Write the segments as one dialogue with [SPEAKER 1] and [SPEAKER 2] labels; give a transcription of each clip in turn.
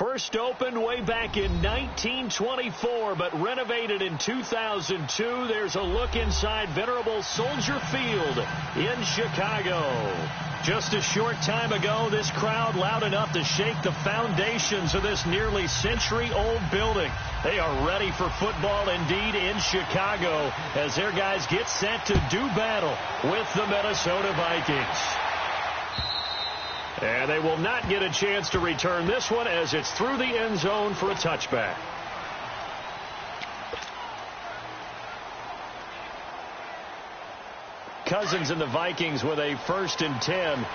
[SPEAKER 1] First opened way back in 1924, but renovated in 2002. There's a look inside venerable Soldier Field in Chicago. Just a short time ago, this crowd loud enough to shake the foundations of this nearly century-old building. They are ready for football indeed in Chicago as their guys get set to do battle with the Minnesota Vikings. And they will not get a chance to return this one as it's through the end zone for a touchback. Cousins and the Vikings with a 1st and 10.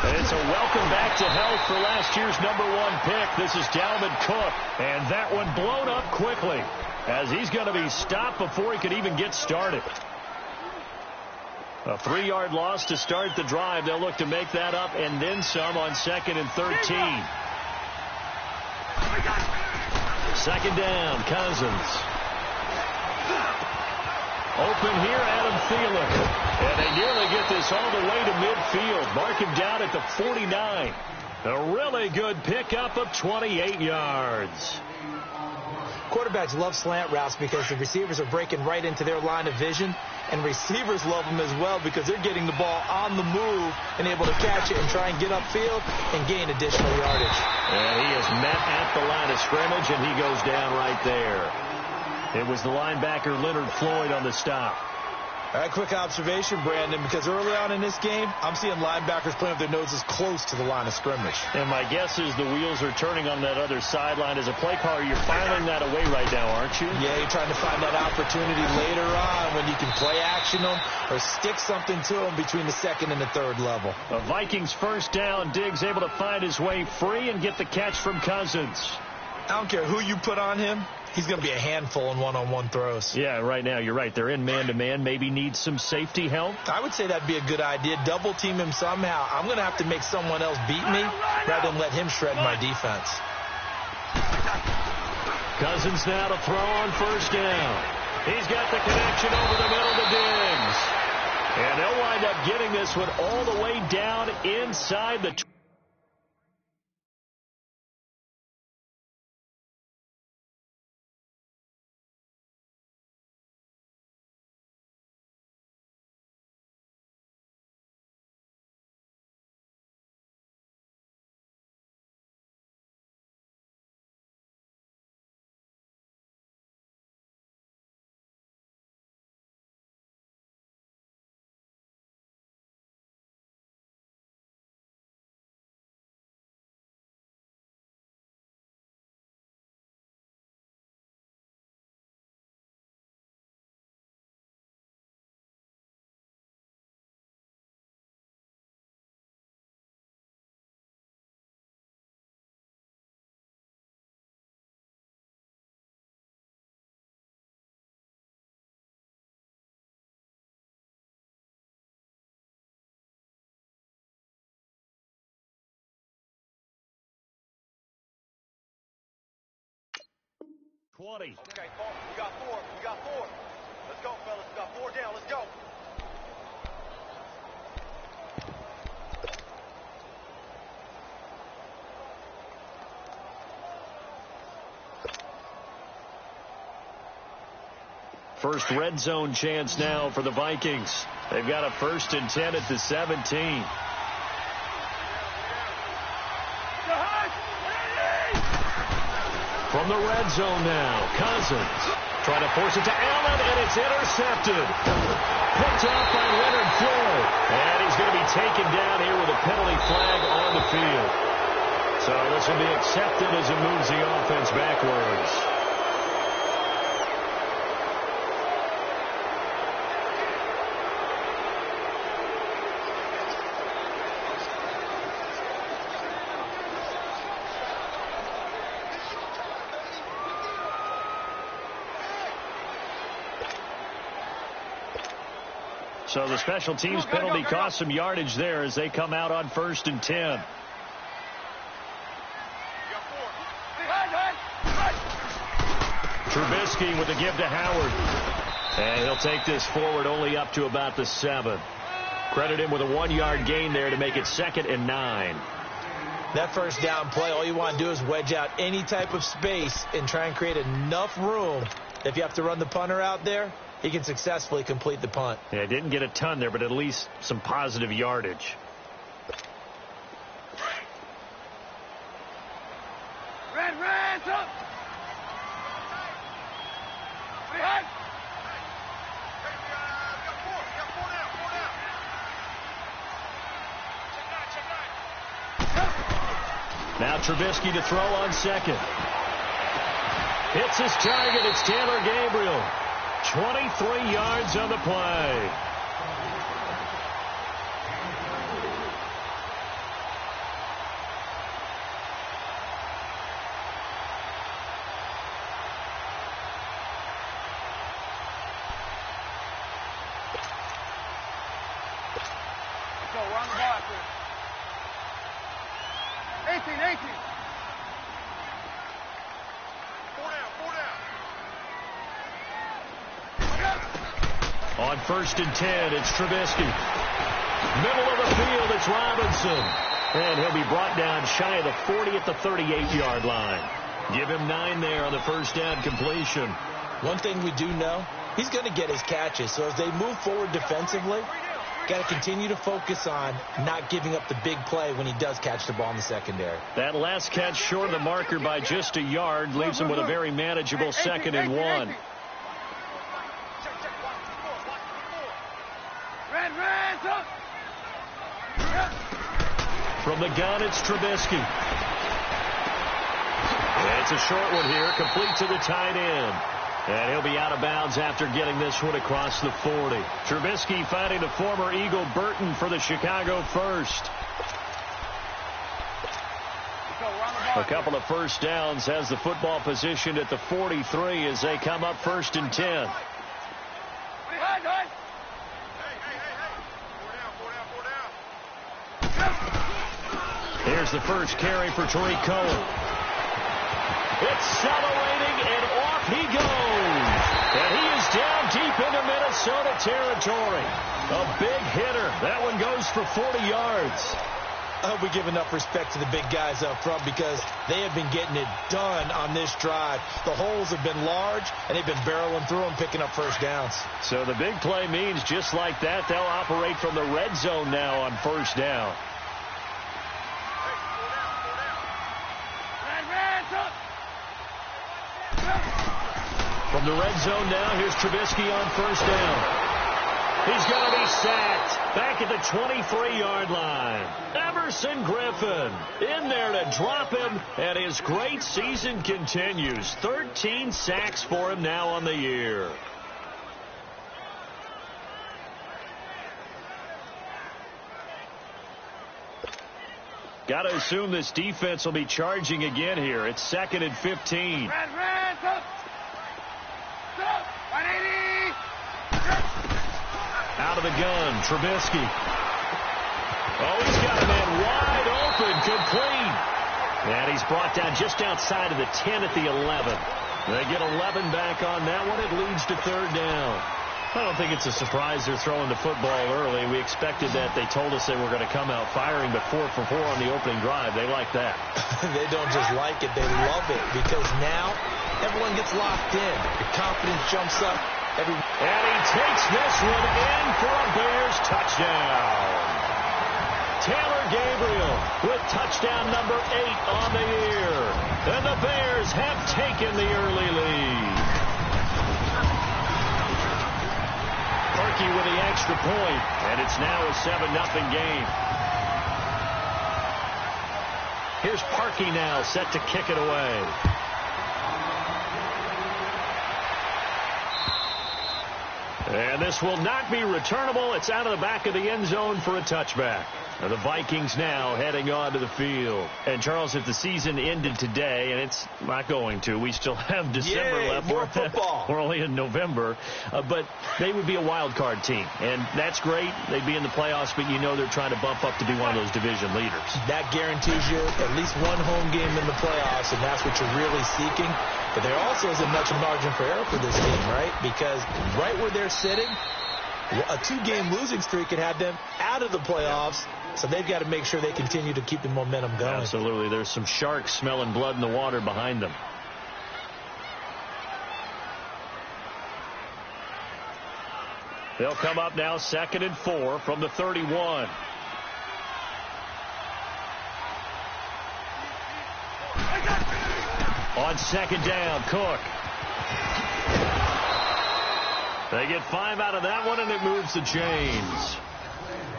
[SPEAKER 1] And it's a welcome back to health for last year's #1 pick. This is Dalvin Cook. And that one blown up quickly, as he's going to be stopped before he could even get started. A 3-yard loss to start the drive. They'll look to make that up and then some on 2nd and 13. 2nd down, Cousins. Open here, Adam Thielen. And they nearly get this all the way to midfield. Mark him down at the 49. A really good pickup of 28 yards.
[SPEAKER 2] Quarterbacks love slant routes because the receivers are breaking right into their line of vision, and receivers love them as well because they're getting the ball on the move and able to catch it and try and get upfield and gain additional yardage.
[SPEAKER 1] And he is met at the line of scrimmage, and he goes down right there. It was the linebacker Leonard Floyd on the stop.
[SPEAKER 2] All right, quick observation, Brandon, because early on in this game, I'm seeing linebackers playing with their noses close to the line of scrimmage.
[SPEAKER 1] And my guess is the wheels are turning on that other sideline. As a play caller, you're filing that away right now, aren't you?
[SPEAKER 2] Yeah, you're trying to find that opportunity later on when you can play action them or stick something to them between the 2nd and the 3rd level.
[SPEAKER 1] A Vikings 1st down. Diggs able to find his way free and get the catch from Cousins.
[SPEAKER 2] I don't care who you put on him. He's going to be a handful in one-on-one throws.
[SPEAKER 1] Yeah, right now, you're right. They're in man-to-man. Maybe needs some safety help.
[SPEAKER 2] I would say that'd be a good idea. Double team him somehow. I'm going to have to make someone else beat me rather than let him shred my defense.
[SPEAKER 1] Cousins now to throw on 1st down. He's got the connection over the middle to Diggs. And they'll wind up getting this one all the way down inside the 20.
[SPEAKER 3] Okay, we got 4. We got 4. Let's go, fellas. We got 4 down. Let's go.
[SPEAKER 1] First red zone chance now for the Vikings. They've got a 1st and 10 at the 17. From the red zone now, Cousins trying to force it to Allen, and it's intercepted. Picked off by Leonard Floyd. And he's going to be taken down here with a penalty flag on the field. So this will be accepted as it moves the offense backwards. So the special teams penalty cost some yardage there as they come out on 1st and 10. Trubisky with the give to Howard. And he'll take this forward only up to about the 7. Credit him with a 1-yard gain there to make it 2nd and 9.
[SPEAKER 2] That first down play, all you want to do is wedge out any type of space and try and create enough room. If you have to run the punter out there, he can successfully complete the punt.
[SPEAKER 1] Yeah, didn't get a ton there, but at least some positive yardage.
[SPEAKER 3] Red, up! Red!
[SPEAKER 1] Now Trubisky to throw on second. Hits his target. It's Taylor Gabriel. 23 yards on the play.
[SPEAKER 3] Let's go, we're on the ball after it. 18.
[SPEAKER 1] On 1st and 10, it's Trubisky. Middle of the field, it's Robinson. And he'll be brought down shy of the 40 at the 38-yard line. Give him 9 there on the first down completion.
[SPEAKER 2] One thing we do know, he's going to get his catches. So as they move forward defensively, got to continue to focus on not giving up the big play when he does catch the ball in the secondary.
[SPEAKER 1] That last catch short of the marker by just a yard leaves him with a very manageable 2nd and 1.
[SPEAKER 3] Red, up!
[SPEAKER 1] From the gun, it's Trubisky. And it's a short one here, complete to the tight end. And he'll be out of bounds after getting this one across the 40. Trubisky finding the former Eagle Burton for the Chicago first. A couple of first downs, has the football positioned at the 43 as they come up 1st and 10. Here's the first carry for Tariq Cohen. Accelerating, and off he goes. And he is down deep into Minnesota territory. A big hitter. That one goes for 40 yards.
[SPEAKER 2] I hope we give enough respect to the big guys up front because they have been getting it done on this drive. The holes have been large, and they've been barreling through them, picking up first downs.
[SPEAKER 1] So the big play means just like that, they'll operate from the red zone now on first down. From the red zone now, here's Trubisky on first down. He's going to be sacked back at the 23-yard line. Emerson Griffin in there to drop him, and his great season continues. 13 sacks for him now on the year. Got to assume this defense will be charging again here. It's 2nd and 15.
[SPEAKER 3] Red, up! Stop! 180!
[SPEAKER 1] Out of the gun, Trubisky. Oh, he's got a man wide open, complete. And he's brought down just outside of the 10 at the 11. They get 11 back on that one. It leads to 3rd down. I don't think it's a surprise they're throwing the football early. We expected that. They told us they were going to come out firing, but 4 for 4 on the opening drive. They like that.
[SPEAKER 2] They don't just like it. They love it because now everyone gets locked in. Your confidence jumps up.
[SPEAKER 1] And he takes this one in for a Bears touchdown. Taylor Gabriel with touchdown number 8 on the year. And the Bears have taken the early lead. Parkey with the extra point, and it's now a 7-0 game. Here's Parkey now set to kick it away. And this will not be returnable. It's out of the back of the end zone for a touchback. And the Vikings now heading on to the field. And, Charles, if the season ended today, and it's not going to, we still have December left.
[SPEAKER 2] More football.
[SPEAKER 1] We're only in November. But they would be a wild card team. And that's great. They'd be in the playoffs, but you know they're trying to bump up to be one of those division leaders.
[SPEAKER 2] That guarantees you at least one home game in the playoffs, and that's what you're really seeking. But there also isn't much margin for error for this team, right? Because right where they're sitting, A 2-game losing streak could have them out of the playoffs, so they've got to make sure they continue to keep the momentum going.
[SPEAKER 1] Absolutely. There's some sharks smelling blood in the water behind them. They'll come up now 2nd and 4 from the 31. On 2nd down, Cook. They get 5 out of that one, and it moves the chains.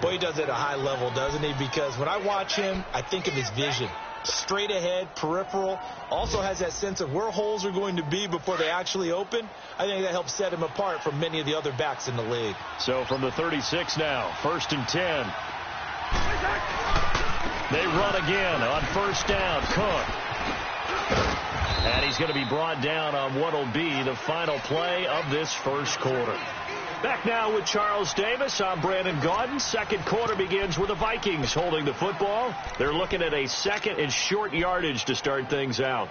[SPEAKER 2] Boy, he does it at a high level, doesn't he? Because when I watch him, I think of his vision. Straight ahead, peripheral, also has that sense of where holes are going to be before they actually open. I think that helps set him apart from many of the other backs in the league.
[SPEAKER 1] So from the 36 now, 1st and 10. They run again on 1st down, Cook. And he's going to be brought down on what will be the final play of this first quarter. Back now with Charles Davis. I'm Brandon Gaudin. Second quarter begins with the Vikings holding the football. They're looking at a 2nd and short yardage to start things out.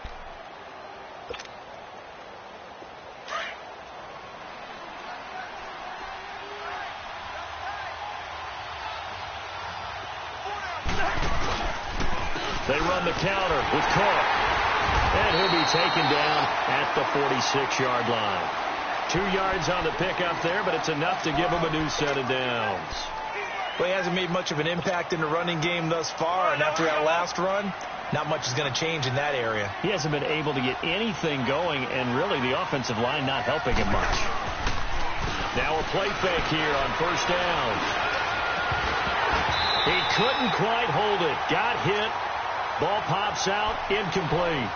[SPEAKER 1] They run the counter with Cook. And he'll be taken down at the 46-yard line. 2 yards on the pickup there, but it's enough to give him a new set of downs.
[SPEAKER 2] Well, he hasn't made much of an impact in the running game thus far, and after that last run, not much is going to change in that area.
[SPEAKER 1] He hasn't been able to get anything going, and really the offensive line not helping him much. Now a play fake here on 1st down. He couldn't quite hold it. Got hit. Ball pops out. Incomplete.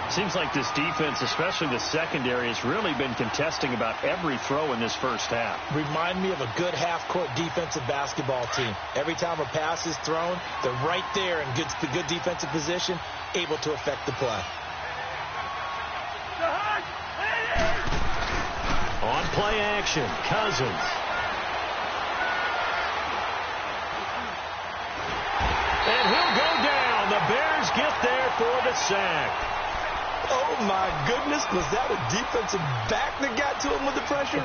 [SPEAKER 1] Seems like this defense, especially the secondary, has really been contesting about every throw in this first half.
[SPEAKER 2] Remind me of a good half-court defensive basketball team. Every time a pass is thrown, they're right there in good defensive position, able to affect the play.
[SPEAKER 1] On play action, Cousins. And he'll go down. The Bears get there for the sack.
[SPEAKER 2] Oh, my goodness. Was that a defensive back that got to him with the pressure?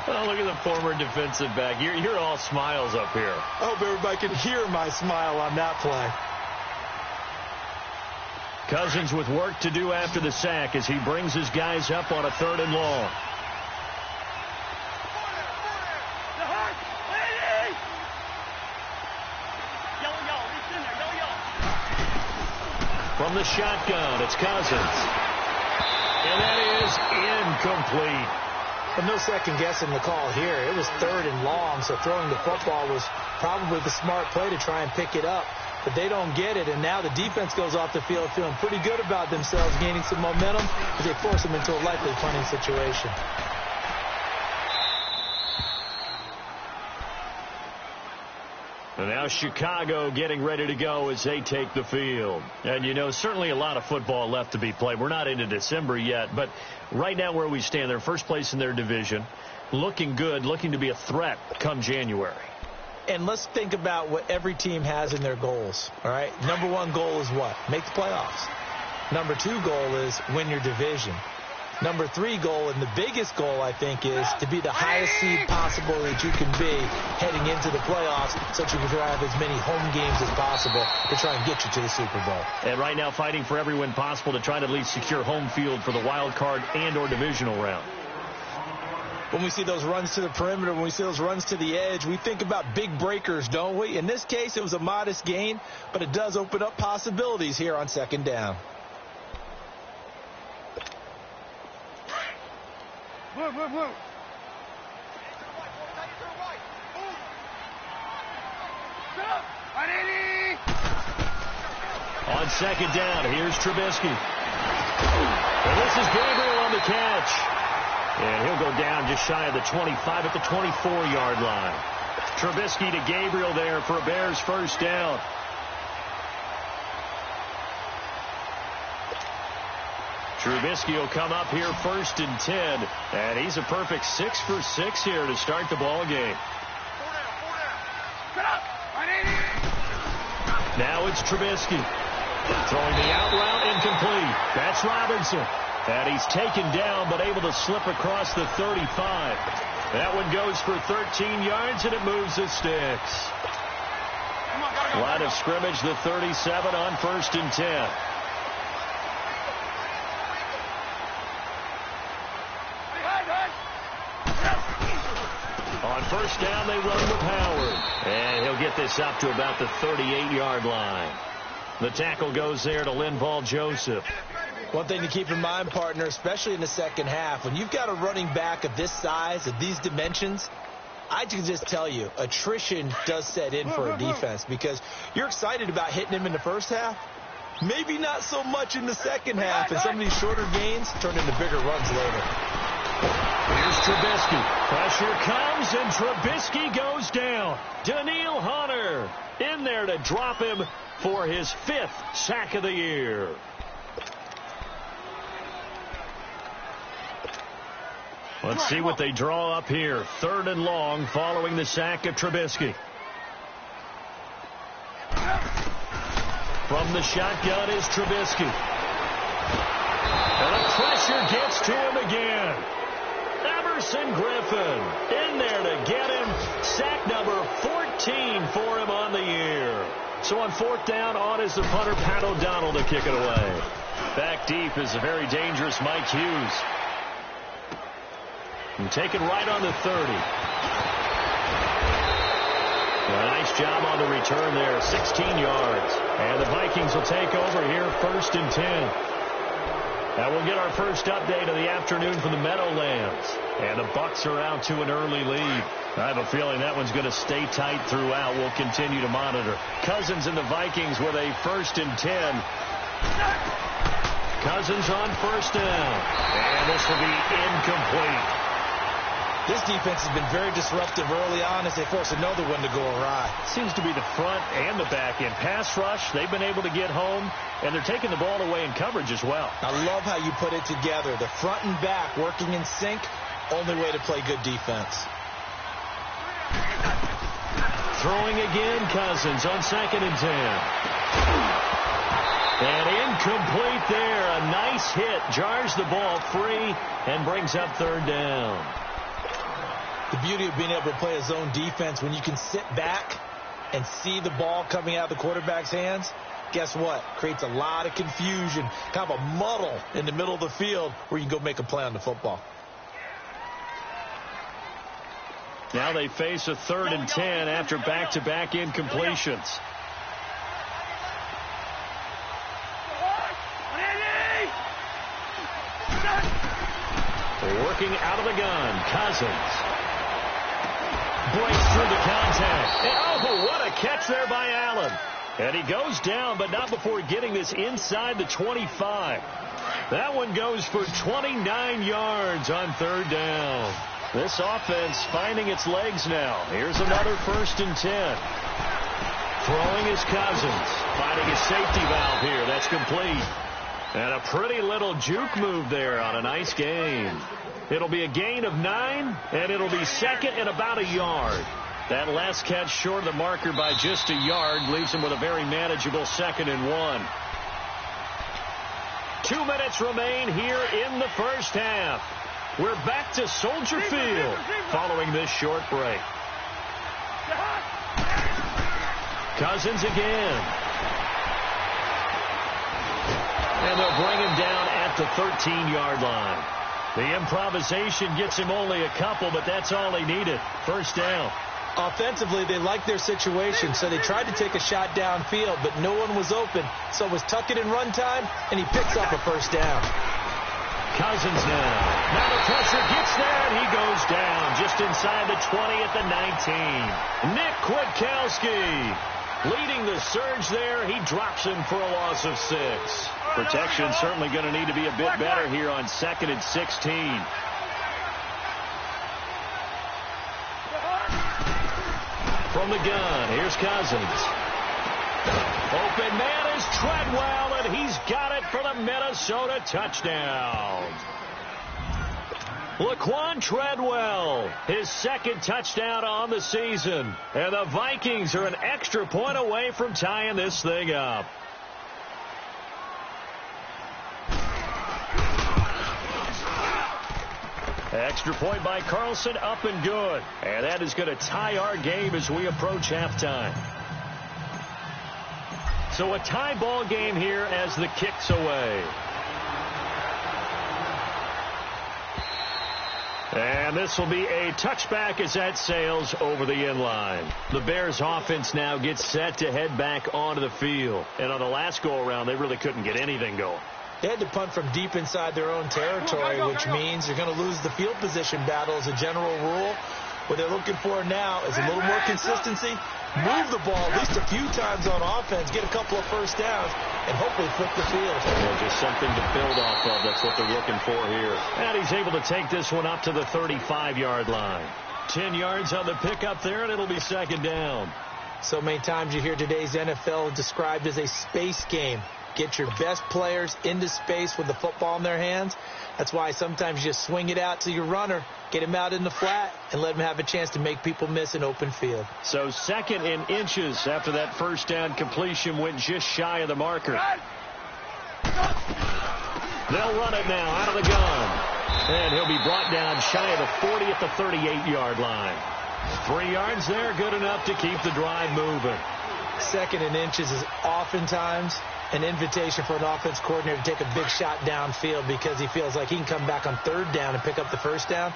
[SPEAKER 1] Oh, look at the former defensive back. You're all smiles up here.
[SPEAKER 2] I hope everybody can hear my smile on that play.
[SPEAKER 1] Cousins with work to do after the sack as he brings his guys up on a 3rd and long. From the shotgun, it's Cousins. And that is incomplete.
[SPEAKER 2] But no second guessing the call here. It was 3rd and long, so throwing the football was probably the smart play to try and pick it up. But they don't get it, and now the defense goes off the field feeling pretty good about themselves, gaining some momentum as they force them into a likely punting situation.
[SPEAKER 1] And now Chicago getting ready to go as they take the field. And, you know, certainly a lot of football left to be played. We're not into December yet, but right now where we stand, they're first place in their division, looking good, looking to be a threat come January.
[SPEAKER 2] And let's think about what every team has in their goals, all right? Number 1 goal is what? Make the playoffs. Number 2 goal is win your division. Number 3 goal, and the biggest goal, I think, is to be the highest seed possible that you can be heading into the playoffs so that you can have as many home games as possible to try and get you to the Super Bowl.
[SPEAKER 1] And right now fighting for every win possible to try to at least secure home field for the wild card and or divisional round.
[SPEAKER 2] When we see those runs to the perimeter, when we see those runs to the edge, we think about big breakers, don't we? In this case, it was a modest gain, but it does open up possibilities here on 2nd down.
[SPEAKER 3] Move, move, move.
[SPEAKER 1] On 2nd down, here's Trubisky. And this is Gabriel on the catch. And he'll go down just shy of the 25 at the 24-yard line. Trubisky to Gabriel there for a Bears first down. Trubisky will come up here 1st and 10. And he's a perfect 6 for 6 here to start the ball game. Now it's Trubisky. Throwing the out route incomplete. That's Robinson. And he's taken down but able to slip across the 35. That one goes for 13 yards, and it moves the sticks. Line of scrimmage, the 37 on 1st and 10. On 1st down, they run with Howard. And he'll get this up to about the 38-yard line. The tackle goes there to Linval Joseph.
[SPEAKER 2] One thing to keep in mind, partner, especially in the second half, when you've got a running back of this size, of these dimensions, I can just tell you, attrition does set in for a defense because you're excited about hitting him in the first half. Maybe not so much in the second half, and some of these shorter gains turn into bigger runs later.
[SPEAKER 1] Here's Trubisky. Pressure comes, and Trubisky goes down. Daniil Hunter in there to drop him for his 5th sack of the year. Let's see what they draw up here. 3rd and long following the sack of Trubisky. From the shotgun is Trubisky. And the pressure gets to him again. Everson Griffin in there to get him. Sack number 14 for him on the year. So on 4th down, on is the punter, Pat O'Donnell, to kick it away. Back deep is a very dangerous Mike Hughes. And taken right on the 30. A nice job on the return there, 16 yards. And the Vikings will take over here, 1st and 10. Now we'll get our first update of the afternoon from the Meadowlands. And the Bucs are out to an early lead. I have a feeling that one's going to stay tight throughout. We'll continue to monitor. Cousins and the Vikings with a 1st and 10. Cousins on 1st down. And this will be incomplete.
[SPEAKER 2] This defense has been very disruptive early on as they force another one to go awry.
[SPEAKER 1] Seems to be the front and the back end. Pass rush, they've been able to get home, and they're taking the ball away in coverage as well.
[SPEAKER 2] I love how you put it together. The front and back working in sync, only way to play good defense.
[SPEAKER 1] Throwing again, Cousins on 2nd and 10. And incomplete there. A nice hit. Jars the ball free and brings up 3rd down.
[SPEAKER 2] The beauty of being able to play a zone defense, when you can sit back and see the ball coming out of the quarterback's hands, guess what? Creates a lot of confusion, kind of a muddle in the middle of the field where you can go make a play on the football.
[SPEAKER 1] Now they face a 3rd and 10 after back-to-back incompletions. Working out of the gun, Cousins. Breaks through the contact. And, oh, what a catch there by Allen. And he goes down, but not before getting this inside the 25. That one goes for 29 yards on 3rd down. This offense finding its legs now. Here's another 1st and 10. Throwing is Cousins. Finding his safety valve here. That's complete. And a pretty little juke move there on a nice gain. It'll be a gain of 9, and it'll be 2nd and about a yard. That last catch short of the marker by just a yard leaves him with a very manageable 2nd and 1. 2 minutes remain here in the first half. We're back to Soldier Field following this short break. Cousins again. And they'll bring him down at the 13-yard line. The improvisation gets him only a couple, but that's all he needed. 1st down.
[SPEAKER 2] Offensively, they liked their situation, so they tried to take a shot downfield, but no one was open. So it was tuck it in run time, and he picks up a 1st down.
[SPEAKER 1] Cousins now. Now the pressure gets there, and he goes down just inside the 20 at the 19. Nick Kwiatkowski leading the surge there. He drops him for a loss of 6. Protection certainly going to need to be a bit better here on 2nd and 16. From the gun, here's Cousins. Open man is Treadwell, and he's got it for the Minnesota touchdown. Laquan Treadwell, his 2nd touchdown on the season. And the Vikings are an extra point away from tying this thing up. Extra point by Carlson, up and good. And that is going to tie our game as we approach halftime. So a tie ball game here as the kick's away. And this will be a touchback as that sails over the end line. The Bears offense now gets set to head back onto the field. And on the last go-around, they really couldn't get anything going.
[SPEAKER 2] They had to punt from deep inside their own territory, which means you're going to lose the field position battle as a general rule. What they're looking for now is a little more consistency, move the ball at least a few times on offense, get a couple of first downs, and hopefully flip the field.
[SPEAKER 1] Yeah, just something to build off of. That's what they're looking for here. And he's able to take this one up to the 35-yard line. 10 yards on the pickup there, and it'll be second down.
[SPEAKER 2] So many times you hear today's NFL described as a space game. Get your best players into space with the football in their hands. That's why sometimes you just swing it out to your runner, get him out in the flat, and let him have a chance to make people miss an open field.
[SPEAKER 1] So second in inches after that first down completion went just shy of the marker. They'll run it now out of the gun. And he'll be brought down shy of the 40 at the 38-yard line. 3 yards there, good enough to keep the drive moving.
[SPEAKER 2] Second in inches is oftentimes an invitation for an offense coordinator to take a big shot downfield because he feels like he can come back on third down and pick up the first down.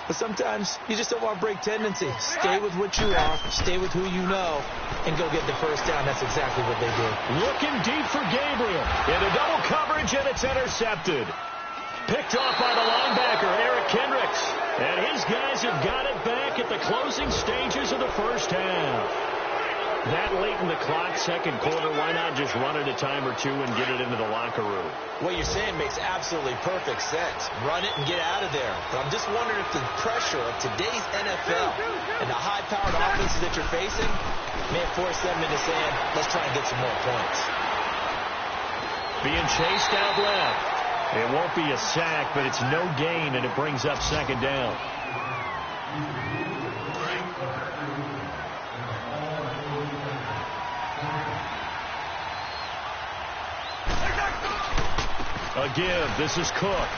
[SPEAKER 2] But sometimes you just don't want to break tendency. Stay with what you are, stay with who you know, and go get the first down. That's exactly what they did.
[SPEAKER 1] Looking deep for Gabriel. Into double coverage, and it's intercepted. Picked off by the linebacker, Eric Kendricks. And his guys have got it back at the closing stages of the first half. That late in the clock, second quarter, why not just run it a time or two and get it into the locker room?
[SPEAKER 2] What you're saying makes absolutely perfect sense. Run it and get out of there. But I'm just wondering if the pressure of today's NFL and the high-powered offenses that you're facing may force them into saying, let's try and get some more points.
[SPEAKER 1] Being chased out left. It won't be a sack, but it's no gain, and it brings up second down. A give. This is Cook.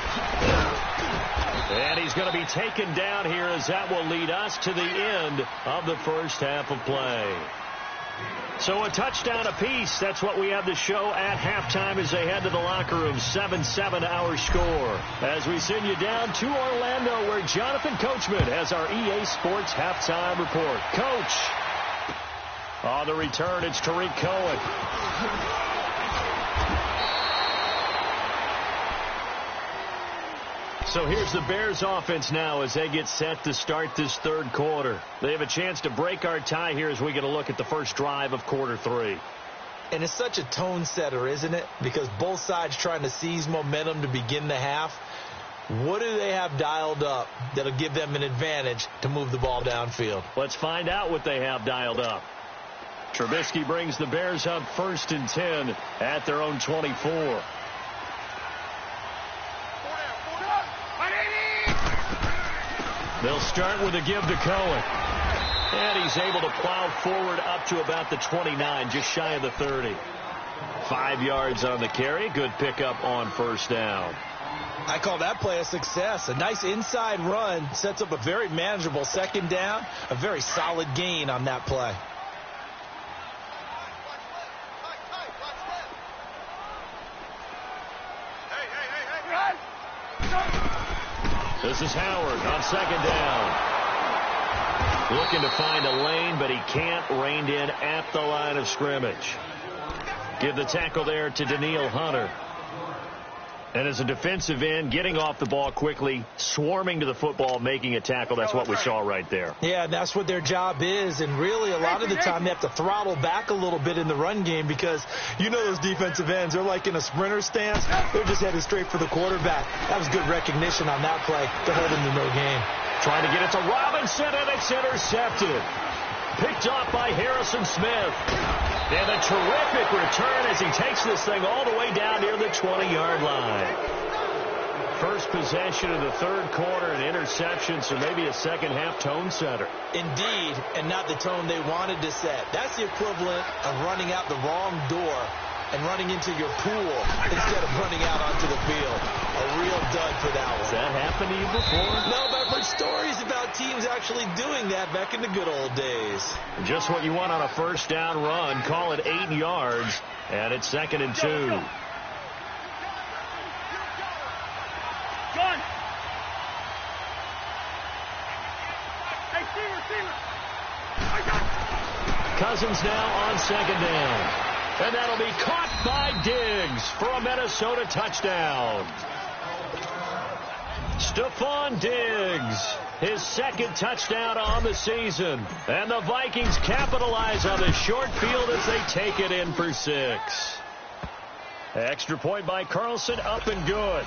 [SPEAKER 1] And he's going to be taken down here as that will lead us to the end of the first half of play. So a touchdown apiece. That's what we have to show at halftime as they head to the locker room. 7-7 our score. As we send you down to Orlando where Jonathan Coachman has our EA Sports halftime report. Coach. On the return, it's Tariq Cohen. So here's the Bears offense now as they get set to start this third quarter. They have a chance to break our tie here as we get a look at the first drive of quarter three.
[SPEAKER 2] And it's such a tone setter, isn't it? Because both sides trying to seize momentum to begin the half. What do they have dialed up that'll give them an advantage to move the ball downfield?
[SPEAKER 1] Let's find out what they have dialed up. Trubisky brings the Bears up 1st and 10 at their own 24. They'll start with a give to Cohen. And he's able to plow forward up to about the 29, just shy of the 30. 5 yards on the carry. Good pickup on first down.
[SPEAKER 2] I call that play a success. A nice inside run sets up a very manageable second down. A very solid gain on that play.
[SPEAKER 1] This is Howard on second down. Looking to find a lane, but he can't. Reined in at the line of scrimmage. Give the tackle there to Daniil Hunter. And as a defensive end, getting off the ball quickly, swarming to the football, making a tackle. That's what we saw right there.
[SPEAKER 2] Yeah, that's what their job is. And really, a lot of the time, they have to throttle back a little bit in the run game because you know those defensive ends, they're like in a sprinter stance. They're just headed straight for the quarterback. That was good recognition on that play to hold him to no gain.
[SPEAKER 1] Trying to get it to Robinson, and it's intercepted. Picked off by Harrison Smith. And a terrific return as he takes this thing all the way down near the 20-yard line. First possession of the third quarter, an interception, so maybe a second-half tone setter.
[SPEAKER 2] Indeed, and not the tone they wanted to set. That's the equivalent of running out the wrong door and running into your pool instead of running out onto the field. A real dud for that one.
[SPEAKER 1] Has that happened to you before?
[SPEAKER 2] No, but I've heard stories about teams actually doing that back in the good old days.
[SPEAKER 1] Just what you want on a first down run. Call it 8 yards, and it's 2nd and 2.
[SPEAKER 3] John! Hey, receiver!
[SPEAKER 1] Cousins now on 2nd down. And that'll be caught by Diggs for a Minnesota touchdown. Stephon Diggs, his 2nd touchdown on the season. And the Vikings capitalize on the short field as they take it in for 6. Extra point by Carlson, up and good.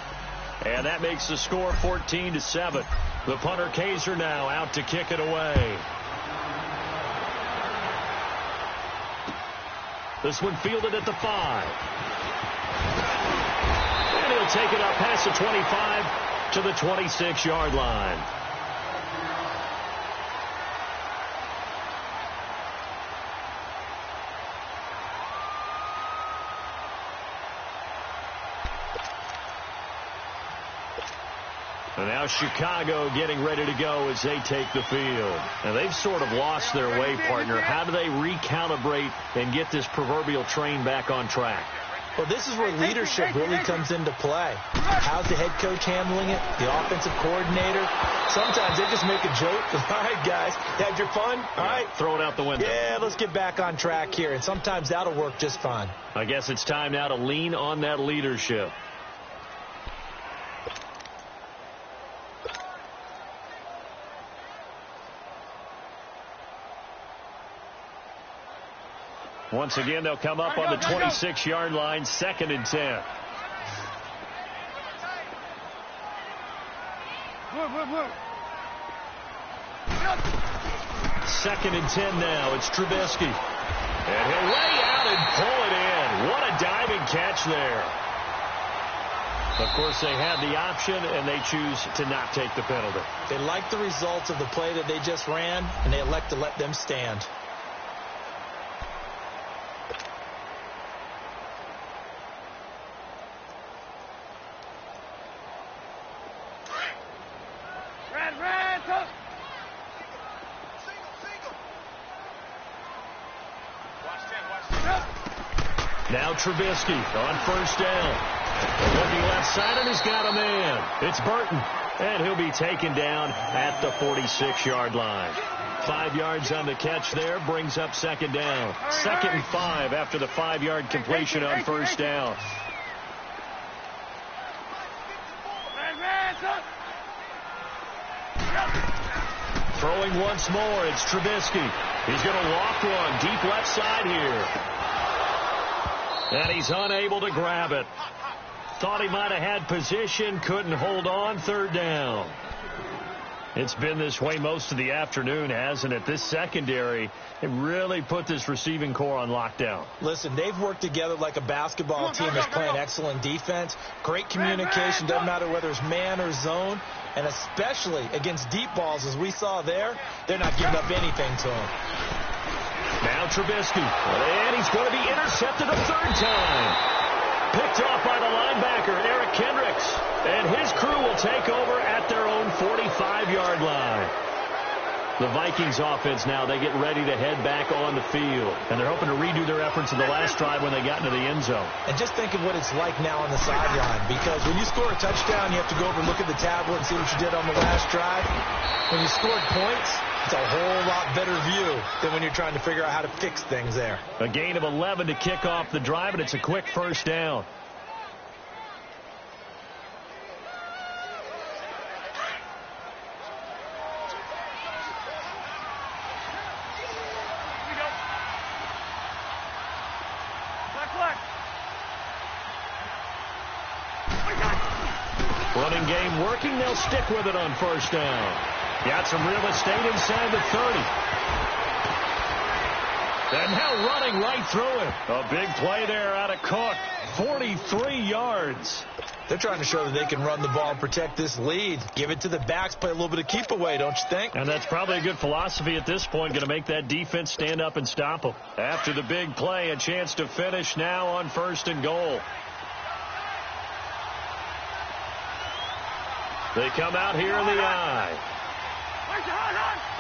[SPEAKER 1] And that makes the score 14-7. The punter Kaiser now out to kick it away. This one fielded at the 5. And he'll take it up past the 25 to the 26-yard line. And now Chicago getting ready to go as they take the field. And they've sort of lost their way, partner. How do they recalibrate and get this proverbial train back on track?
[SPEAKER 2] Well, this is where leadership really comes into play. How's the head coach handling it? The offensive coordinator? Sometimes they just make a joke. All right, guys, had your fun? All right.
[SPEAKER 1] Throw it out the window.
[SPEAKER 2] Yeah, let's get back on track here. And sometimes that'll work just fine.
[SPEAKER 1] I guess it's time now to lean on that leadership. Once again, they'll come up on the 26-yard line, 2nd and 10. Second and 10 now. It's Trubisky. And he'll lay out and pull it in. What a diving catch there. Of course, they had the option, and they choose to not take the penalty.
[SPEAKER 2] They like the results of the play that they just ran, and they elect to let them stand.
[SPEAKER 1] Now Trubisky on first down. Looking left side, and he's got a man. It's Burton, and he'll be taken down at the 46-yard line. 5 yards on the catch there, brings up 2nd down. 2nd and 5 after the 5-yard completion on first down. Throwing once more, it's Trubisky. He's going to loft one deep left side here. And he's unable to grab it. Thought he might have had position, couldn't hold on, 3rd down. It's been this way most of the afternoon, hasn't it? This secondary, it really put this receiving core on lockdown.
[SPEAKER 2] Listen, they've worked together like a basketball team that's playing excellent defense. Great communication, doesn't matter whether it's man or zone. And especially against deep balls, as we saw there, they're not giving up anything to him.
[SPEAKER 1] Now Trubisky, and he's going to be intercepted a 3rd time. Picked off by the linebacker, Eric Kendricks. And his crew will take over at their own 45-yard line. The Vikings offense now, they get ready to head back on the field. And they're hoping to redo their efforts in the last drive when they got into the end zone.
[SPEAKER 2] And just think of what it's like now on the sideline. Because when you score a touchdown, you have to go over and look at the tablet and see what you did on the last drive. When you scored points, it's a whole lot better view than when you're trying to figure out how to fix things there.
[SPEAKER 1] A gain of 11 to kick off the drive, and it's a quick first down. Running game working. They'll stick with it on first down. Got some real estate inside the 30. And now running right through it. A big play there out of Cook. 43 yards.
[SPEAKER 2] They're trying to show that they can run the ball and protect this lead. Give it to the backs, play a little bit of keep away, don't you think?
[SPEAKER 1] And that's probably a good philosophy at this point, going to make that defense stand up and stop them. After the big play, a chance to finish now on 1st and goal. They come out here in the eye.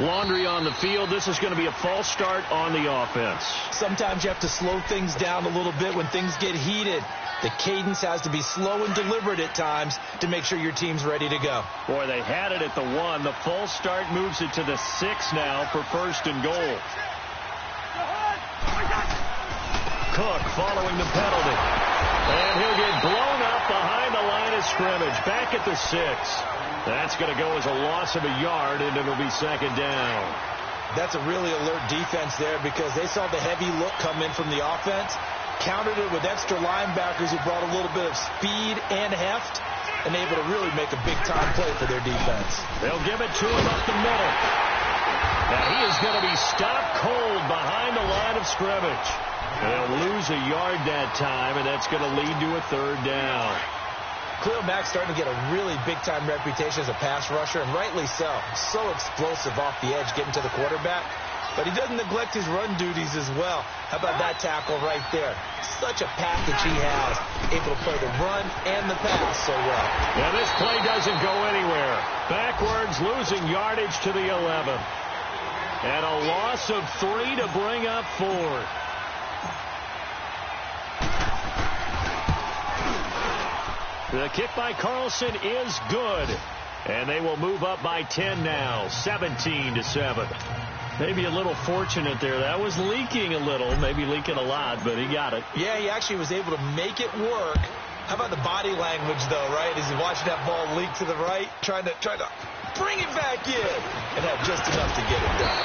[SPEAKER 1] Laundry on the field. This is going to be a false start on the offense.
[SPEAKER 2] Sometimes you have to slow things down a little bit when things get heated. The cadence has to be slow and deliberate at times to make sure your team's ready to go.
[SPEAKER 1] Boy, they had it at the 1. The false start moves it to the 6 now for 1st and goal. Cook following the penalty. And he'll get blown up behind the line of scrimmage. Back at the 6. That's going to go as a loss of a yard, and it'll be 2nd down.
[SPEAKER 2] That's a really alert defense there because they saw the heavy look come in from the offense, countered it with extra linebackers who brought a little bit of speed and heft, and able to really make a big-time play for their defense.
[SPEAKER 1] They'll give it to him up the middle. Now he is going to be stopped cold behind the line of scrimmage. And they'll lose a yard that time, and that's going to lead to a 3rd down.
[SPEAKER 2] Khalil Mack's starting to get a really big-time reputation as a pass rusher, and rightly so. So explosive off the edge getting to the quarterback. But he doesn't neglect his run duties as well. How about that tackle right there? Such a package he has, able to play the run and the pass so well.
[SPEAKER 1] Yeah, this play doesn't go anywhere. Backwards, losing yardage to the 11. And a loss of 3 to bring up 4. The kick by Carlson is good. And they will move up by 10 now, 17-7. Maybe a little fortunate there. That was leaking a little, maybe leaking a lot, but he got it.
[SPEAKER 2] Yeah, he actually was able to make it work. How about the body language, though, right? As he watched that ball leak to the right, trying to bring it back in, and had just enough to get it done.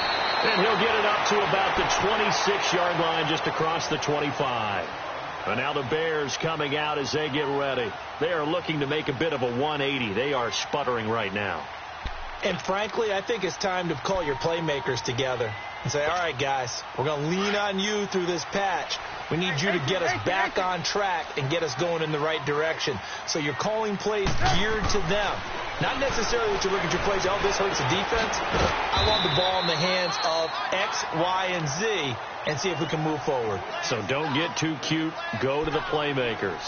[SPEAKER 1] And he'll get it up to about the 26-yard line, just across the 25. And now the Bears coming out as they get ready. They are looking to make a bit of a 180. They are sputtering right now.
[SPEAKER 2] And frankly, I think it's time to call your playmakers together and say, all right, guys, we're going to lean on you through this patch. We need you to get us back on track and get us going in the right direction. So you're calling plays geared to them. Not necessarily that you look at your plays, oh, this hurts the defense. I want the ball in the hands of X, Y, and Z and see if we can move forward.
[SPEAKER 1] So don't get too cute. Go to the playmakers.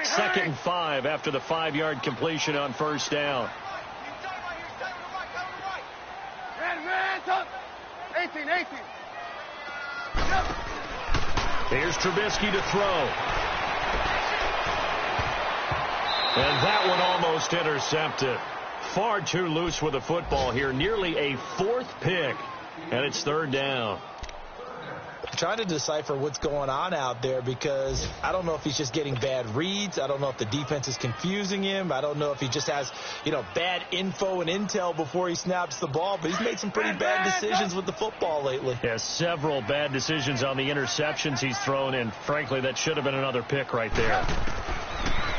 [SPEAKER 1] Second and 5 after the 5-yard completion on 1st down.
[SPEAKER 3] 18.
[SPEAKER 1] Here's Trubisky to throw. And that one almost intercepted. Far too loose with the football here. Nearly a 4th pick. And it's 3rd down.
[SPEAKER 2] I'm trying to decipher what's going on out there because I don't know if he's just getting bad reads. I don't know if the defense is confusing him. I don't know if he just has, bad info and intel before he snaps the ball. But he's made some pretty bad decisions with the football lately.
[SPEAKER 1] Yeah, several bad decisions on the interceptions he's thrown in. Frankly, that should have been another pick right there.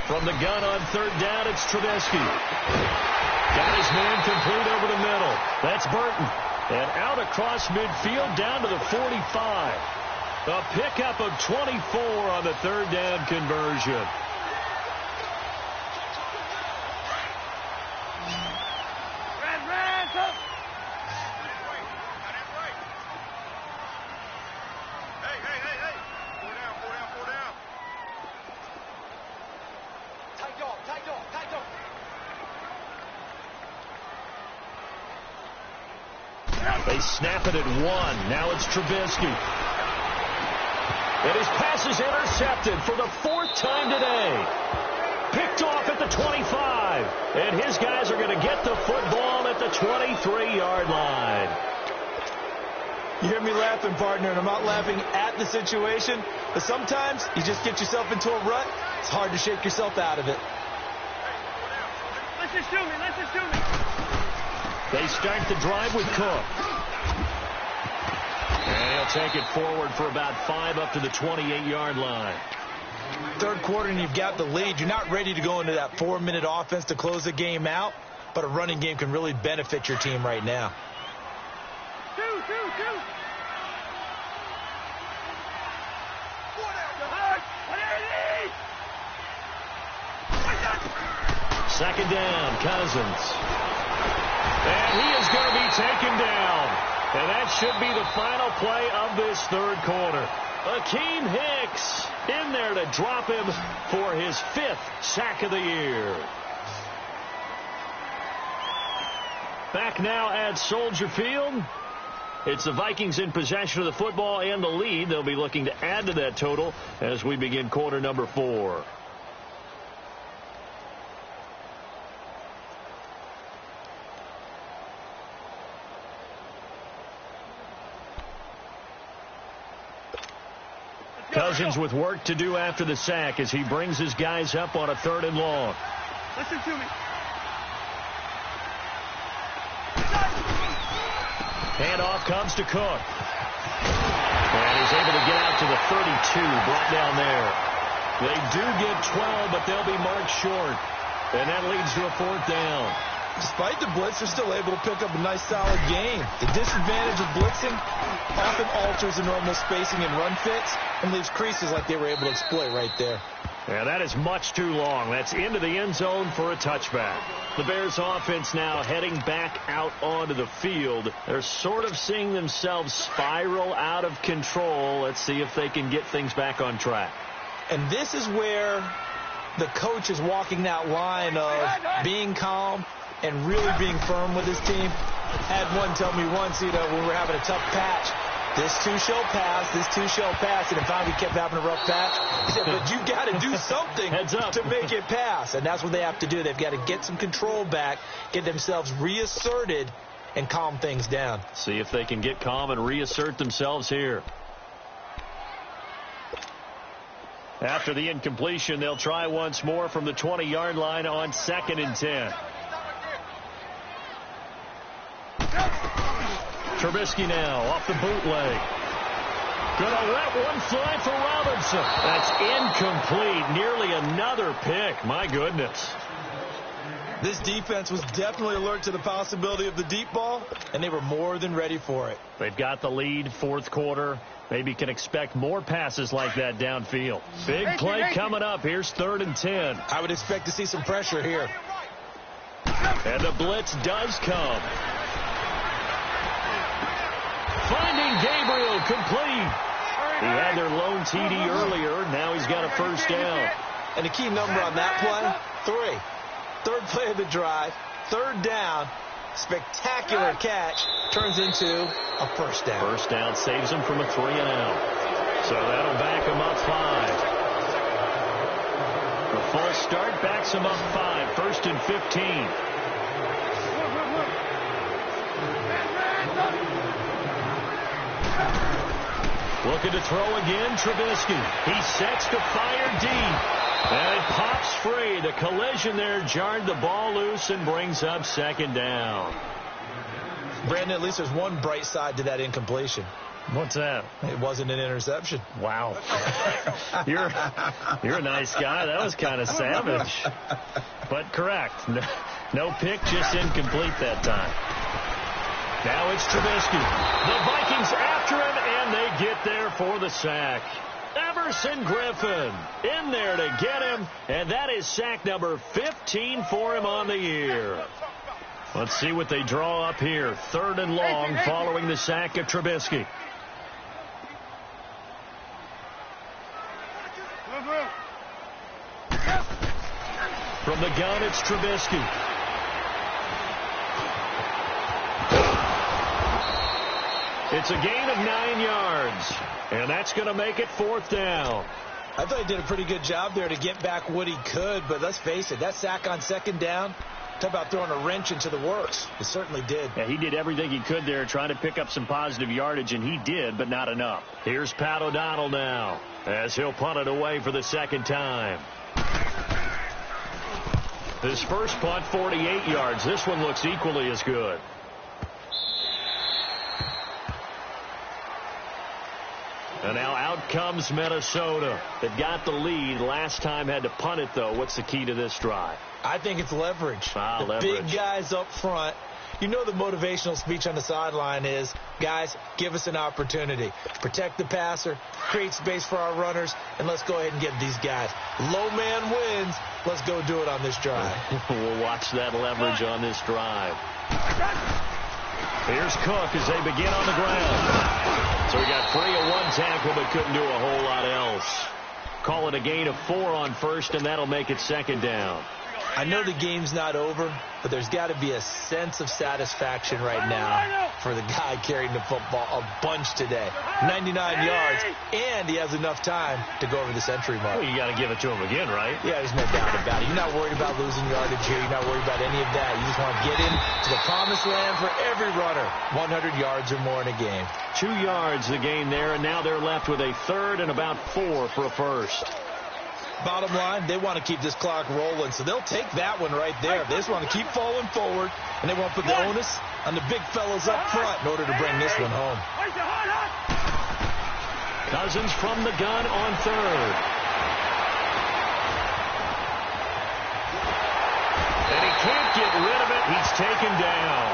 [SPEAKER 1] From the gun on 3rd down, it's Trubisky. Got his man complete over the middle. That's Burton. And out across midfield down to the 45. A pickup of 24 on the 3rd down conversion. They snap it at 1. Now it's Trubisky. And his pass is intercepted for the 4th time today. Picked off at the 25. And his guys are going to get the football at the 23-yard line.
[SPEAKER 2] You hear me laughing, partner, and I'm not laughing at the situation. But sometimes you just get yourself into a rut. It's hard to shake yourself out of it.
[SPEAKER 3] Let's just shoot me.
[SPEAKER 1] They start the drive with Cook. And he'll take it forward for about 5 up to the 28-yard line.
[SPEAKER 2] 3rd quarter and you've got the lead. You're not ready to go into that 4-minute offense to close the game out, but a running game can really benefit your team right now.
[SPEAKER 1] Second down, Cousins. And he is going to be taken down. And that should be the final play of this third quarter. Akeem Hicks in there to drop him for his 5th sack of the year. Back now at Soldier Field. It's the Vikings in possession of the football and the lead. They'll be looking to add to that total as we begin quarter number 4. Cousins with work to do after the sack as he brings his guys up on a 3rd and long.
[SPEAKER 4] Listen to me.
[SPEAKER 1] Handoff comes to Cook. And he's able to get out to the 32, brought down there. They do get 12, but they'll be marked short. And that leads to a 4th down.
[SPEAKER 2] Despite the blitz, they're still able to pick up a nice, solid gain. The disadvantage of blitzing often alters the normal spacing and run fits and leaves creases like they were able to exploit right there.
[SPEAKER 1] Yeah, that is much too long. That's into the end zone for a touchback. The Bears offense now heading back out onto the field. They're sort of seeing themselves spiral out of control. Let's see if they can get things back on track.
[SPEAKER 2] And this is where the coach is walking that line of being calm and really being firm with his team. Had one tell me once, when we're having a tough patch, this too shall pass, this too shall pass. And finally we kept having a rough patch. He said, but you got to do something to make it pass. And that's what they have to do. They've got to get some control back, get themselves reasserted, and calm things down.
[SPEAKER 1] See if they can get calm and reassert themselves here. After the incompletion, they'll try once more from the 20-yard line on 2nd and 10. Trubisky now off the bootleg. Gonna let one fly for Robinson. That's incomplete. Nearly another pick. My goodness.
[SPEAKER 2] This defense was definitely alert to the possibility of the deep ball, and they were more than ready for it.
[SPEAKER 1] They've got the lead, 4th quarter. Maybe can expect more passes like that downfield. Big play coming up. Here's 3rd and 10.
[SPEAKER 2] I would expect to see some pressure here.
[SPEAKER 1] And the blitz does come. Finding Gabriel complete. He had their lone TD earlier. Now he's got a 1st down.
[SPEAKER 2] And the key number on that play, 3. 3rd play of the drive, 3rd down. Spectacular catch turns into a 1st down.
[SPEAKER 1] 1st down saves him from a 3 and out. So that'll back him up 5. The false start backs him up 5. 1st and 15. Looking to throw again, Trubisky. He sets to fire deep. And it pops free. The collision there jarred the ball loose and brings up 2nd down.
[SPEAKER 2] Brandon, at least there's one bright side to that incompletion.
[SPEAKER 1] What's that?
[SPEAKER 2] It wasn't an interception.
[SPEAKER 1] Wow. You're a nice guy. That was kind of savage. But correct. No pick, just incomplete that time. Now it's Trubisky. The Vikings after him, and they get there for the sack. Everson Griffin in there to get him, and that is sack number 15 for him on the year. Let's see what they draw up here. 3rd and long following the sack of Trubisky. From the gun, it's Trubisky. It's a gain of 9 yards, and that's going to make it 4th down.
[SPEAKER 2] I thought he did a pretty good job there to get back what he could, but let's face it, that sack on 2nd down, talk about throwing a wrench into the works. It certainly did.
[SPEAKER 1] Yeah, he did everything he could there trying to pick up some positive yardage, and he did, but not enough. Here's Pat O'Donnell now as he'll punt it away for the 2nd time. His first punt, 48 yards. This one looks equally as good. And now out comes Minnesota. They've got the lead. Last time had to punt it, though. What's the key to this drive?
[SPEAKER 2] I think it's leverage.
[SPEAKER 1] Leverage.
[SPEAKER 2] Big guys up front You know the motivational speech on the sideline is, guys, give us an opportunity. Protect the passer, create space for our runners, and let's go ahead and get these guys. Low man wins. Let's go do it on this drive.
[SPEAKER 1] We'll watch that leverage on this drive. Here's Cook as they begin on the ground. So he got free of one tackle but couldn't do a whole lot else. Call it a gain of 4 on first, and that'll make it second down.
[SPEAKER 2] I know the game's not over, but there's got to be a sense of satisfaction right now for the guy carrying the football a bunch today. 99 yards, and he has enough time to go over the century mark.
[SPEAKER 1] Well, you got to give it to him again, right?
[SPEAKER 2] Yeah, there's no doubt about it. You're not worried about losing yardage here. You're not worried about any of that. You just want to get into the promised land for every runner. 100 yards or more in a game.
[SPEAKER 1] 2 yards the gain there, and now they're left with a third and about 4 for a first.
[SPEAKER 2] Bottom line, they want to keep this clock rolling, so they'll take that one right there. They just want to keep falling forward, and they want to put the onus on the big fellas up front in order to bring this one home.
[SPEAKER 1] Cousins from the gun on third. And he can't get rid of it. He's taken down.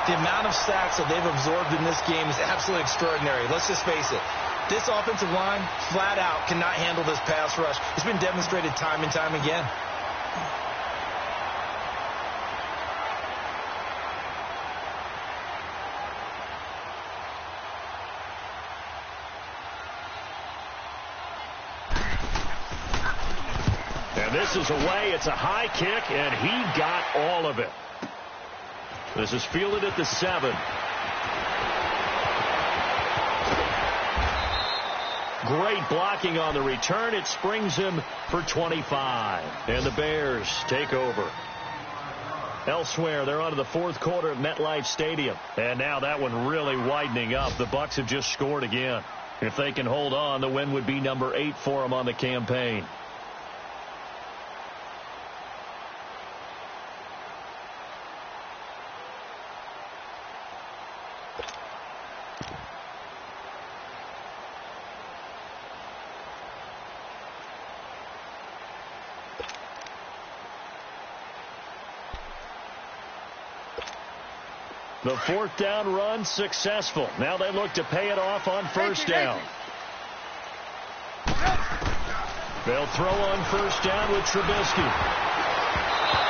[SPEAKER 2] The amount of sacks that they've absorbed in this game is absolutely extraordinary. Let's just face it. This offensive line, flat out, cannot handle this pass rush. It's been demonstrated time and time again.
[SPEAKER 1] And this is away. It's a high kick, and he got all of it. This is fielded at the 7. Great blocking on the return. It springs him for 25. And the Bears take over. Elsewhere, they're on to the fourth quarter at MetLife Stadium. And now that one really widening up. The Bucs have just scored again. If they can hold on, the win would be number 8 for them on the campaign. The fourth down run successful. Now they look to pay it off on first down. They'll throw on first down with Trubisky.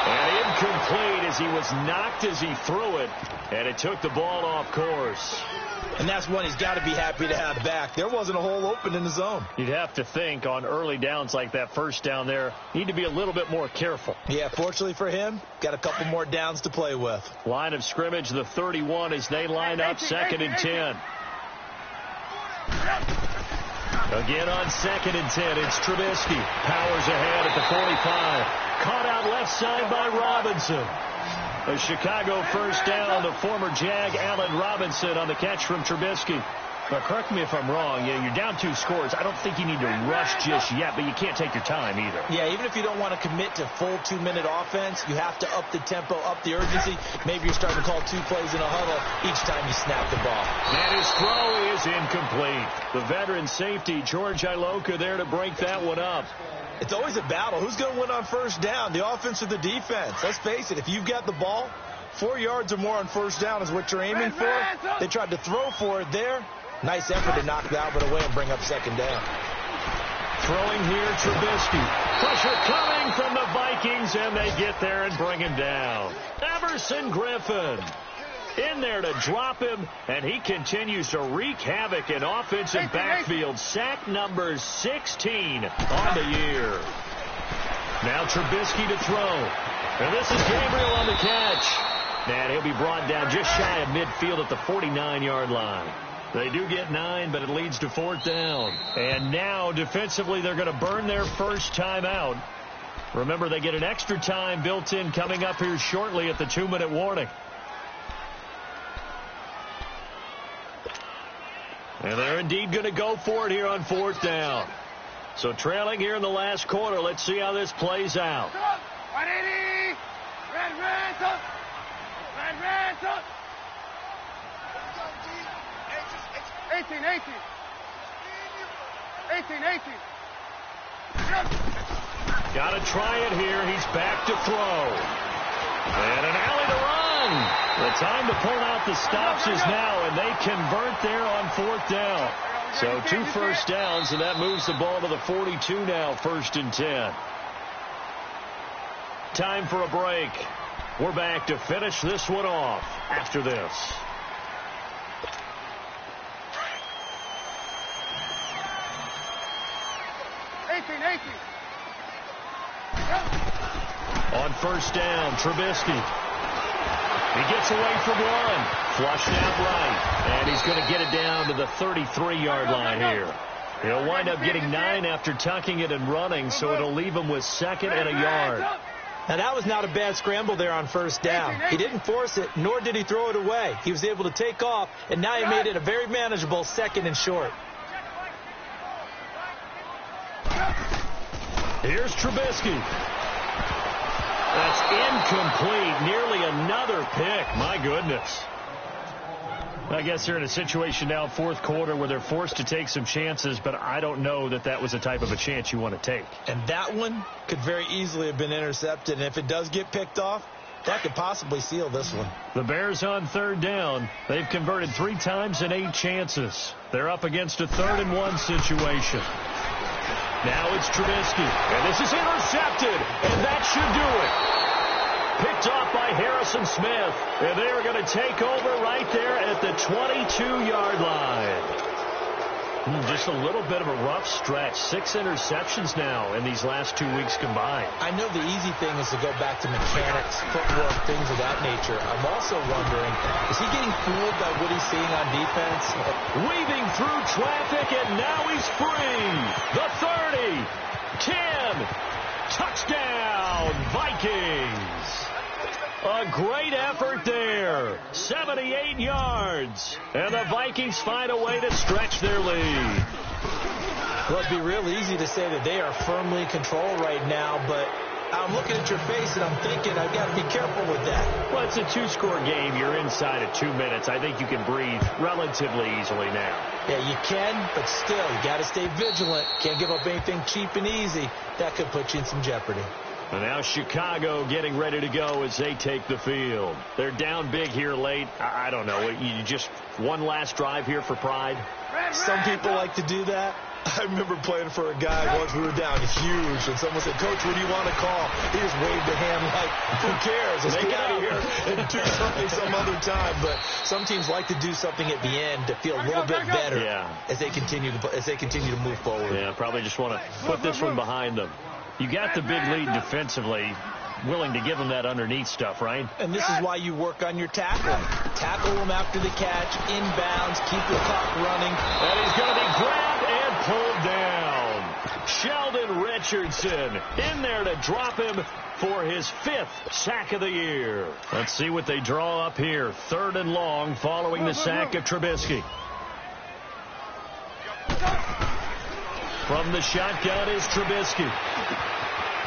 [SPEAKER 1] And incomplete as he was knocked as he threw it. And it took the ball off course.
[SPEAKER 2] And that's one he's got to be happy to have back. There wasn't a hole open in the zone.
[SPEAKER 1] You'd have to think on early downs like that first down there, need to be a little bit more careful.
[SPEAKER 2] Yeah, fortunately for him, got a couple more downs to play with.
[SPEAKER 1] Line of scrimmage, the 31 as they line up second and 10. Again on second and 10, it's Trubisky. Powers ahead at the 45. Caught out left side by Robinson. A Chicago first down, the former Jag Allen Robinson on the catch from Trubisky. Now, correct me if I'm wrong. Yeah, you're down 2 scores. I don't think you need to rush just yet, but you can't take your time either.
[SPEAKER 2] Yeah, even if you don't want to commit to full 2-minute offense, you have to up the tempo, up the urgency. Maybe you're starting to call 2 plays in a huddle each time you snap the ball.
[SPEAKER 1] And his throw is incomplete. The veteran safety, George Iloka, there to break that one up.
[SPEAKER 2] It's always a battle. Who's going to win on first down, the offense or the defense? Let's face it, if you've got the ball, 4 yards or more on first down is what you're aiming for. They tried to throw for it there. Nice effort to knock that one away and bring up second down.
[SPEAKER 1] Throwing here, Trubisky. Pressure coming from the Vikings, and they get there and bring him down. Everson Griffin in there to drop him, and he continues to wreak havoc in offensive backfield. Sack number 16 on the year. Now Trubisky to throw. And this is Gabriel on the catch. And he'll be brought down just shy of midfield at the 49-yard line. They do get 9, but it leads to fourth down. And now, defensively, they're going to burn their first timeout. Remember, they get an extra time built in coming up here shortly at the 2-minute warning. And they're indeed going to go for it here on fourth down. So trailing here in the last quarter. Let's see how this plays out.
[SPEAKER 3] 18.
[SPEAKER 1] Got to try it here. He's back to throw. And an alley to run. The time to pull out the stops is now, and they convert there on 4th down. So 2 first downs, and that moves the ball to the 42 now, 1st and 10. Time for a break. We're back to finish this one off after this. On 1st down, Trubisky. He gets away from one. Flushed out right. And he's going to get it down to the 33-yard line here. He'll wind up getting 9 after tucking it and running, so it'll leave him with 2nd and a yard.
[SPEAKER 2] Now, that was not a bad scramble there on 1st down. He didn't force it, nor did he throw it away. He was able to take off, and now he made it a very manageable 2nd and short.
[SPEAKER 1] Here's Trubisky. That's incomplete. Nearly another pick. My goodness. I guess they're in a situation now, 4th quarter, where they're forced to take some chances, but I don't know that that was the type of a chance you want to take.
[SPEAKER 2] And that one could very easily have been intercepted, and if it does get picked off, that could possibly seal this one.
[SPEAKER 1] The Bears on 3rd down. They've converted 3 times in 8 chances. They're up against a 3rd and 1 situation. Now it's Trubisky, and this is intercepted, and that should do it. Picked off by Harrison Smith, and they are going to take over right there at the 22-yard line. Just a little bit of a rough stretch. 6 interceptions now in these last 2 weeks combined.
[SPEAKER 2] I know the easy thing is to go back to mechanics, footwork, things of that nature. I'm also wondering, is he getting fooled by what he's seeing on defense?
[SPEAKER 1] Weaving through traffic, and now he's free. The 30, 10, touchdown, Vikings. A great effort there. 78 yards. And the Vikings find a way to stretch their lead.
[SPEAKER 2] Well, it'd be real easy to say that they are firmly in control right now, but I'm looking at your face and I'm thinking I've got to be careful with that.
[SPEAKER 1] Well, it's a 2-score game. You're inside of 2 minutes. I think you can breathe relatively easily now.
[SPEAKER 2] Yeah, you can, but still, you got to stay vigilant. Can't give up anything cheap and easy. That could put you in some jeopardy.
[SPEAKER 1] And now Chicago getting ready to go as they take the field. They're down big here late. I don't know. You just one last drive here for pride?
[SPEAKER 2] Some people like to do that. I remember playing for a guy once we were down huge, and someone said, "Coach, what do you want to call?" He just waved a hand like, "Who cares? Let's get out of here and do something some other time." But some teams like to do something at the end to feel a little bit better as they continue to move forward.
[SPEAKER 1] Yeah, probably just want to put this one behind them. You got the big lead defensively, willing to give them that underneath stuff, right?
[SPEAKER 2] And this is why you work on your tackling. Tackle them after the catch, inbounds, keep the clock running.
[SPEAKER 1] And he's going to be grabbed and pulled down. Sheldon Richardson in there to drop him for his 5th sack of the year. Let's see what they draw up here. 3rd and long following the sack of Trubisky. From the shotgun is Trubisky.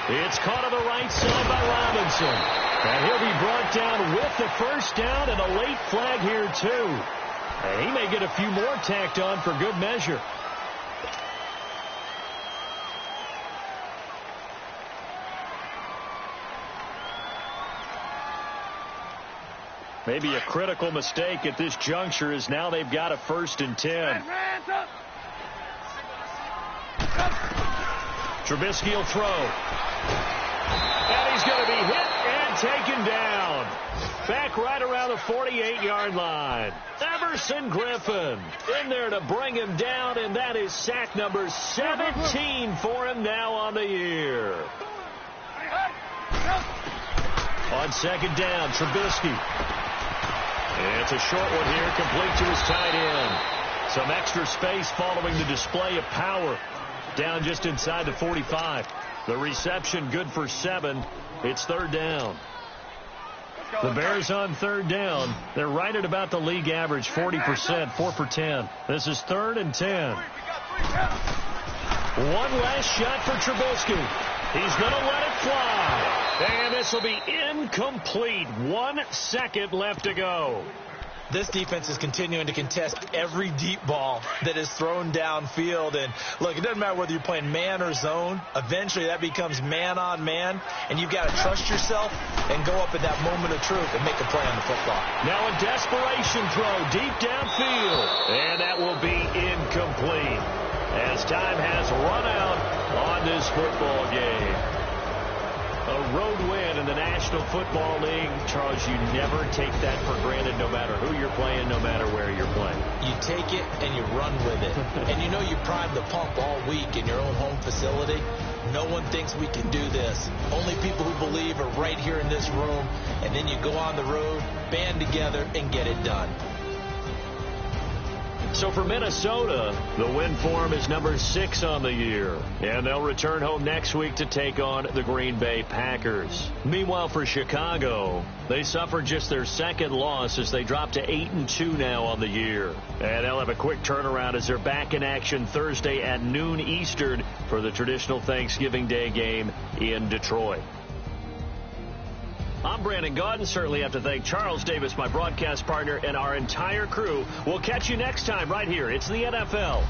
[SPEAKER 1] It's caught on the right side by Robinson. And he'll be brought down with the 1st down and a late flag here, too. And he may get a few more tacked on for good measure. Maybe a critical mistake at this juncture is now they've got a 1st and 10. Trubisky will throw. And he's going to be hit and taken down. Back right around the 48-yard line. Everson Griffin in there to bring him down, and that is sack number 17 for him now on the year. On 2nd down, Trubisky. It's a short one here, complete to his tight end. Some extra space following the display of power. Down just inside the 45. The reception good for 7. It's 3rd down. The Bears on 3rd down. They're right at about the league average, 40%, 4 for 10. This is 3rd and 10. One last shot for Trubisky. He's going to let it fly. And this will be incomplete. 1 second left to go.
[SPEAKER 2] This defense is continuing to contest every deep ball that is thrown downfield. And, look, it doesn't matter whether you're playing man or zone. Eventually, that becomes man-on-man, and you've got to trust yourself and go up at that moment of truth and make a play on the football.
[SPEAKER 1] Now a desperation throw deep downfield, and that will be incomplete as time has run out on this football game. A road win in the National Football League. Charles, you never take that for granted no matter who you're playing, no matter where you're playing.
[SPEAKER 2] You take it and you run with it. And you know you primed the pump all week in your own home facility. No one thinks we can do this. Only people who believe are right here in this room. And then you go on the road, band together, and get it done.
[SPEAKER 1] So for Minnesota, the win form is number 6 on the year. And they'll return home next week to take on the Green Bay Packers. Meanwhile, for Chicago, they suffered just their second loss as they drop to 8-2 now on the year. And they'll have a quick turnaround as they're back in action Thursday at noon Eastern for the traditional Thanksgiving Day game in Detroit. I'm Brandon Gaudin. Certainly have to thank Charles Davis, my broadcast partner, and our entire crew. We'll catch you next time right here. It's the NFL